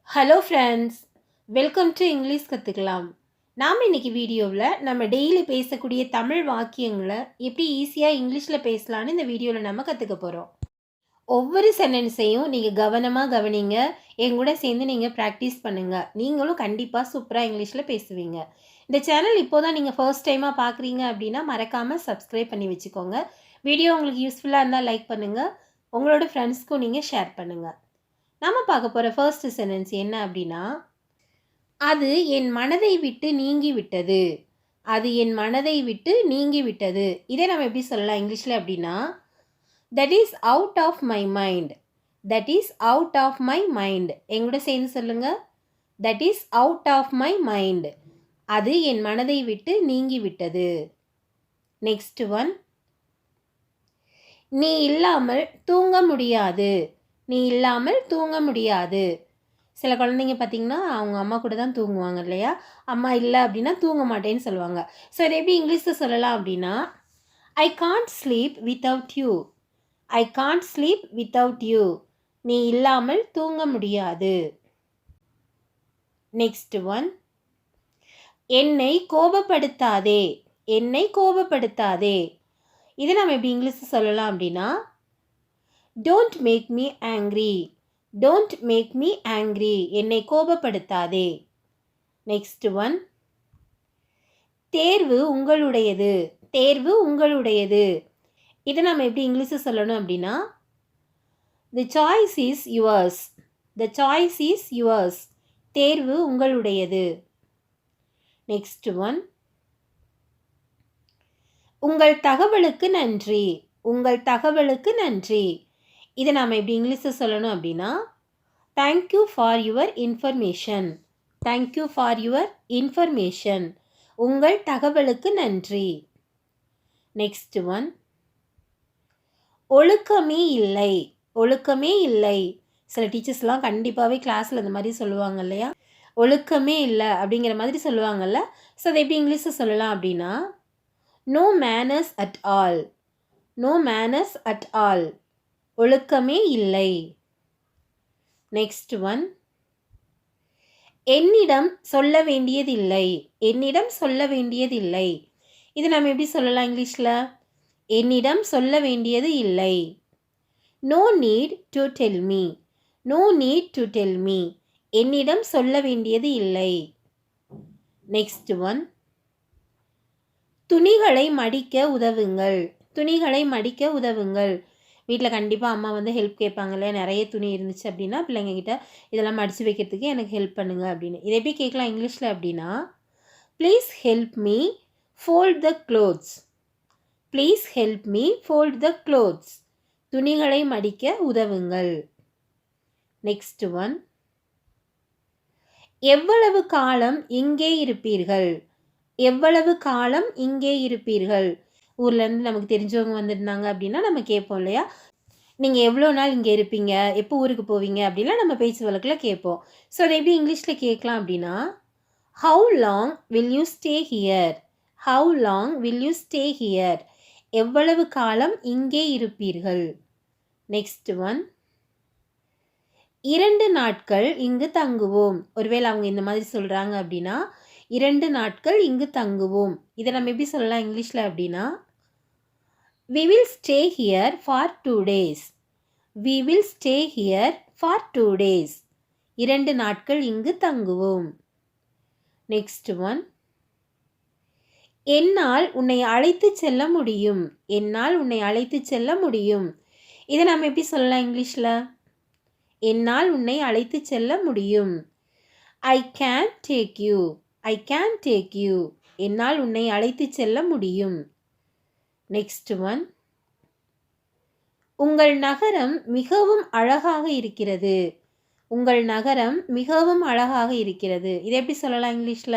Hello friends, welcome to English கற்றுக்கலாம். நாம் இன்றைக்கி வீடியோவில் நம்ம டெய்லி பேசக்கூடிய தமிழ் வாக்கியங்களை எப்படி ஈஸியாக இங்கிலீஷில் பேசலான்னு இந்த வீடியோவில் நம்ம கற்றுக்க போகிறோம். ஒவ்வொரு சென்டென்ஸையும் நீங்கள் கவனமாக கவனிங்க. என் கூட சேர்ந்து நீங்கள் ப்ராக்டிஸ் பண்ணுங்கள். நீங்களும் கண்டிப்பாக சூப்பராக இங்கிலீஷில் பேசுவீங்க. இந்த சேனல் இப்போ தான் நீங்கள் ஃபர்ஸ்ட் டைமாக பார்க்குறீங்க அப்படின்னா மறக்காமல் சப்ஸ்கிரைப் பண்ணி வச்சுக்கோங்க. வீடியோ உங்களுக்கு யூஸ்ஃபுல்லாக இருந்தால் லைக் பண்ணுங்கள். உங்களோட ஃப்ரெண்ட்ஸ்க்கும் நீங்கள் ஷேர் பண்ணுங்கள். நம்ம பார்க்க போகிற ஃபர்ஸ்ட் சென்டென்ஸ் என்ன அப்படின்னா, அது என் மனதை விட்டு நீங்கி விட்டது. அது என் மனதை விட்டு நீங்கி விட்டது. இதை நம்ம எப்படி சொல்லலாம் இங்கிலீஷில் அப்படின்னா, that is out of my mind. That is out of my mind. எங்கூட சேர்ந்து சொல்லுங்க. That is out of my mind. அது என் மனதை விட்டு நீங்கி விட்டது. நெக்ஸ்ட் ஒன், நீ இல்லாமல் தூங்க முடியாது. நீ இல்லாமல் தூங்க முடியாது. சில குழந்தைங்க பார்த்திங்கன்னா அவங்க அம்மா கூட தான் தூங்குவாங்க இல்லையா? அம்மா இல்லை அப்படின்னா தூங்க மாட்டேன்னு சொல்லுவாங்க. ஸோ இதை எப்படி இங்கிலீஷில் சொல்லலாம் அப்படின்னா, I can't sleep without you. I can't sleep without you. நீ இல்லாமல் தூங்க முடியாது. நெக்ஸ்ட் ஒன், என்னை கோபப்படுத்தாதே. என்னை கோபப்படுத்தாதே. இதை நம்ம எப்படி இங்கிலீஷில் சொல்லலாம் அப்படின்னா, don't make me angry. Don't make me angry. என்னை கோபப்படுத்தாதே. நெக்ஸ்ட் ஒன், தேர்வு உங்களுடையது. தேர்வு உங்களுடையது. இதை நம்ம எப்படி இங்கிலீஷில் சொல்லணும் அப்படின்னா, தி choice is yours. The choice is yours. தேர்வு உங்களுடையது. நெக்ஸ்ட் ஒன், உங்கள் தகவலுக்கு நன்றி. உங்கள் தகவலுக்கு நன்றி. இதை நாம் எப்படி இங்கிலீஷில் சொல்லணும் அப்படின்னா, thank you for your information. Thank you for your information. உங்கள் தகவலுக்கு நன்றி. நெக்ஸ்ட் ஒன், ஒழுக்கமே இல்லை. ஒழுக்கமே இல்லை. சில டீச்சர்ஸ்லாம் கண்டிப்பாகவே கிளாஸில் இந்த மாதிரி சொல்லுவாங்க இல்லையா? ஒழுக்கமே இல்லை அப்படிங்கிற மாதிரி சொல்லுவாங்கல்ல. ஸோ அதை எப்படி இங்கிலீஷில் சொல்லலாம் அப்படின்னா, no manners at all. No manners at all. ஒழுக்கமே இல்லை. நெக்ஸ்ட் ஒன், என்னிடம் சொல்ல வேண்டியதில்லை. என்னிடம் சொல்ல வேண்டியதில்லை. இது நம்ம எப்படி சொல்லலாம் இங்கிலீஷில்? என்னிடம் சொல்ல வேண்டியது இல்லை. No need to tell me. No need to tell me. என்னிடம் சொல்ல வேண்டியது இல்லை. நெக்ஸ்ட் ஒன், துணிகளை மடிக்க உதவுங்கள். துணிகளை மடிக்க உதவுங்கள். வீட்டில் கண்டிப்பாக அம்மா வந்து ஹெல்ப் கேட்பாங்க இல்லையா? நிறைய துணி இருந்துச்சு அப்படின்னா பிள்ளைங்கக்கிட்ட இதெல்லாம் மடித்து வைக்கிறதுக்கு எனக்கு ஹெல்ப் பண்ணுங்கள் அப்படின்னு. இதை எப்படி கேட்கலாம் இங்கிலீஷில் அப்படின்னா, please help me fold the clothes. Please help me fold the clothes. துணிகளை மடிக்க உதவுங்கள். நெக்ஸ்ட் ஒன், எவ்வளவு காலம் இங்கே இருப்பீர்கள். எவ்வளவு காலம் இங்கே இருப்பீர்கள். ஊர்லேருந்து நமக்கு தெரிஞ்சவங்க வந்திருந்தாங்க அப்படின்னா நம்ம கேட்போம் இல்லையா? நீங்கள் எவ்வளோ நாள் இங்கே இருப்பீங்க, எப்போ ஊருக்கு போவீங்க அப்படின்லாம் நம்ம பேச்சு வழக்கில் கேட்போம். ஸோ அதை எப்படி இங்கிலீஷில் கேட்கலாம் அப்படின்னா, how long will you stay here. How long will you stay here. எவ்வளவு காலம் இங்கே இருப்பீர்கள். நெக்ஸ்ட் ஒன், 2 நாட்கள் இங்கு தங்குவோம். ஒருவேளை அவங்க இந்த மாதிரி சொல்கிறாங்க அப்படின்னா, 2 நாட்கள் இங்கு தங்குவோம். இதை நம்ம எப்படி சொல்லலாம் இங்கிலீஷில் அப்படின்னா, we will stay here for 2 days. We will stay here for 2 days. 2 நாட்கள் இங்கு தங்குவோம். நெக்ஸ்ட் ஒன், என்னால் உன்னை அழைத்து செல்ல முடியும். என்னால் உன்னை அழைத்து செல்ல முடியும். இதை நம்ம எப்படி சொல்லலாம் இங்கிலீஷில்? என்னால் உன்னை அழைத்து செல்ல முடியும். I can take you. I can take you. என்னால் உன்னை அழைத்து செல்ல முடியும். நெக்ஸ்ட் ஒன், உங்கள் நகரம் மிகவும் அழகாக இருக்கிறது. உங்கள் நகரம் மிகவும் அழகாக இருக்கிறது. இதை எப்படி சொல்லலாம் இங்கிலீஷில்?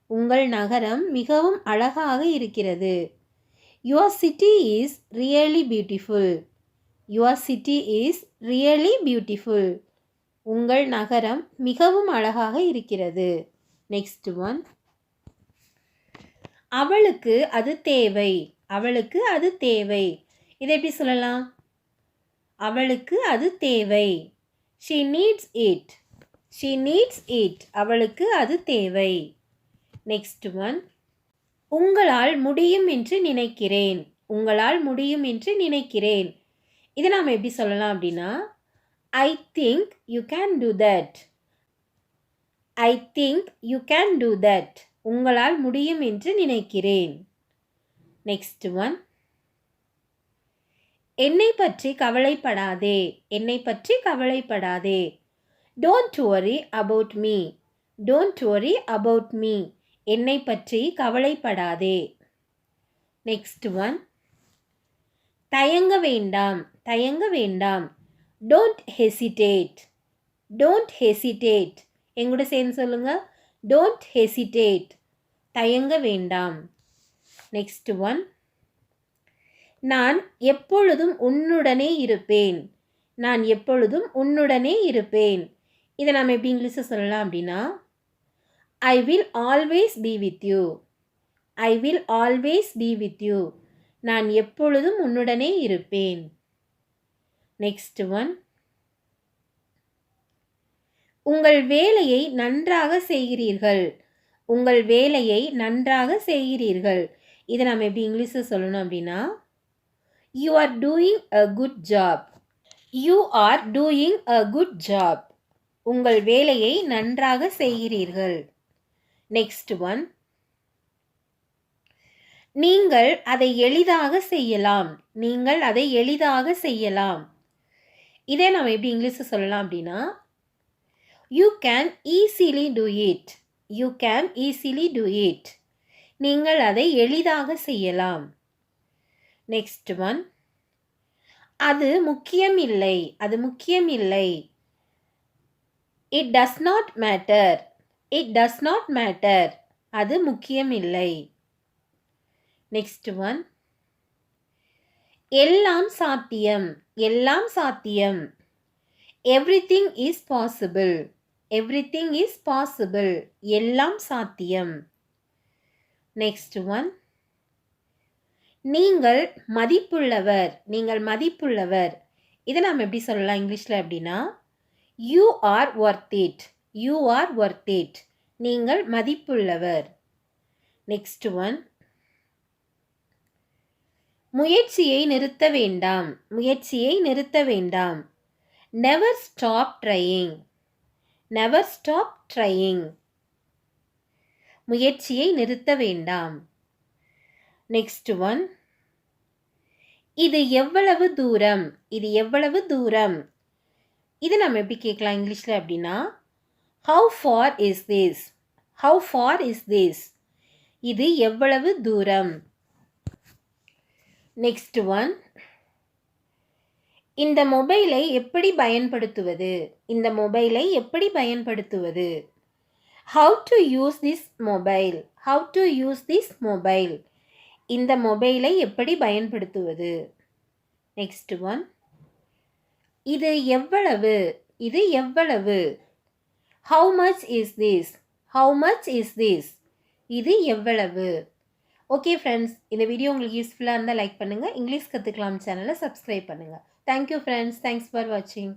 உங்கள் நகரம் மிகவும் அழகாக இருக்கிறது. Your city is really beautiful. Your city is really beautiful. உங்கள் நகரம் மிகவும் அழகாக இருக்கிறது. நெக்ஸ்ட் ஒன், அவளுக்கு அது தேவை. அவளுக்கு அது தேவை. இதை எப்படி சொல்லலாம்? அவளுக்கு அது தேவை. She needs it. she needs it. அவளுக்கு அது தேவை. நெக்ஸ்ட் ஒன், உங்களால் முடியும் என்று நினைக்கிறேன். உங்களால் முடியும் என்று நினைக்கிறேன். இதை நாம் எப்படி சொல்லலாம் அப்படின்னா, I think you can do that. I think you can do that. உங்களால் முடியும் என்று நினைக்கிறேன். நெக்ஸ்ட் ஒன், என்னை பற்றி கவலைப்படாதே. என்னை பற்றி கவலைப்படாதே. Don't worry about me. Don't worry about me. என்னை பற்றி கவலைப்படாதே. நெக்ஸ்ட் ஒன், தயங்க வேண்டாம். தயங்க வேண்டாம். Don't hesitate. Don't hesitate. எங்கூட சேர்ந்து சொல்லுங்க. Don't hesitate. தயங்க வேண்டாம். நெக்ஸ்ட் ஒன், நான் எப்பொழுதும் உன்னுடனே இருப்பேன். நான் எப்பொழுதும் உன்னுடனே இருப்பேன். இதை நாம் எப்படி இங்கிலீஷில் சொல்லலாம் அப்படின்னா, I will always be with you. I will always be with you. நான் எப்பொழுதும் உன்னுடனே இருப்பேன். நெக்ஸ்ட் ஒன், உங்கள் வேலையை நன்றாக செய்கிறீர்கள். உங்கள் வேலையை நன்றாக செய்கிறீர்கள். இதை நாம் எப்படி இங்கிலீஷில் சொல்லணும் அப்படின்னா, You are doing a good job. You are doing a good job. உங்கள் வேலையை நன்றாக செய்கிறீர்கள். நெக்ஸ்ட் ஒன், நீங்கள் அதை எளிதாக செய்யலாம். நீங்கள் அதை எளிதாக செய்யலாம். இதே நாம் எப்படி இங்கிலீஷில் சொல்லலாம் அப்படின்னா, You can easily do it. You can easily do it. நீங்கள் அதை எளிதாக செய்யலாம். நெக்ஸ்ட் ஒன், அது முக்கியமில்லை. அது முக்கியமில்லை. It does not matter. It does not matter. அது முக்கியமில்லை. நெக்ஸ்ட் ஒன், எல்லாம் சாத்தியம். எல்லாம் சாத்தியம். Everything is possible. Everything is possible. எல்லாம் சாத்தியம். நெக்ஸ்ட் ஒன், நீங்கள் மதிப்புள்ளவர். நீங்கள் மதிப்புள்ளவர். இதை நாம் எப்படி சொல்லலாம் இங்கிலீஷில் அப்படின்னா, You are worth it. You are worth it. நீங்கள் மதிப்புள்ளவர். நெக்ஸ்ட் ஒன், முயற்சியை நிறுத்த வேண்டாம். முயற்சியை நிறுத்த வேண்டாம். Never stop trying. Never stop trying. முயற்சியை நிறுத்த வேண்டாம். நெக்ஸ்ட் ஒன், இது எவ்வளவு தூரம். இது எவ்வளவு தூரம். இது நம்ம எப்படி கேட்கலாம் இங்கிலீஷில் அப்படின்னா, How far is this? How far is this? இது எவ்வளவு தூரம். நெக்ஸ்ட் ஒன், இந்த மொபைலை எப்படி பயன்படுத்துவது. இந்த மொபைலை எப்படி பயன்படுத்துவது. How to use this mobile. How to use this mobile. இந்த மொபைலை எப்படி பயன்படுத்துவது. நெக்ஸ்ட் ஒன், இது எவ்வளவு. இது எவ்வளவு. How much is this? How much is this? இது எவ்வளவு. ஓகே ஃப்ரெண்ட்ஸ், இந்த வீடியோ உங்களுக்கு யூஸ்ஃபுல்லாக இருந்தால் லைக் பண்ணுங்கள். இங்கிலீஷ் கற்றுக்கலாம் சேனலை சப்ஸ்கிரைப் பண்ணுங்கள். Thank you friends. தேங்க்ஸ் ஃபார் வாட்சிங்.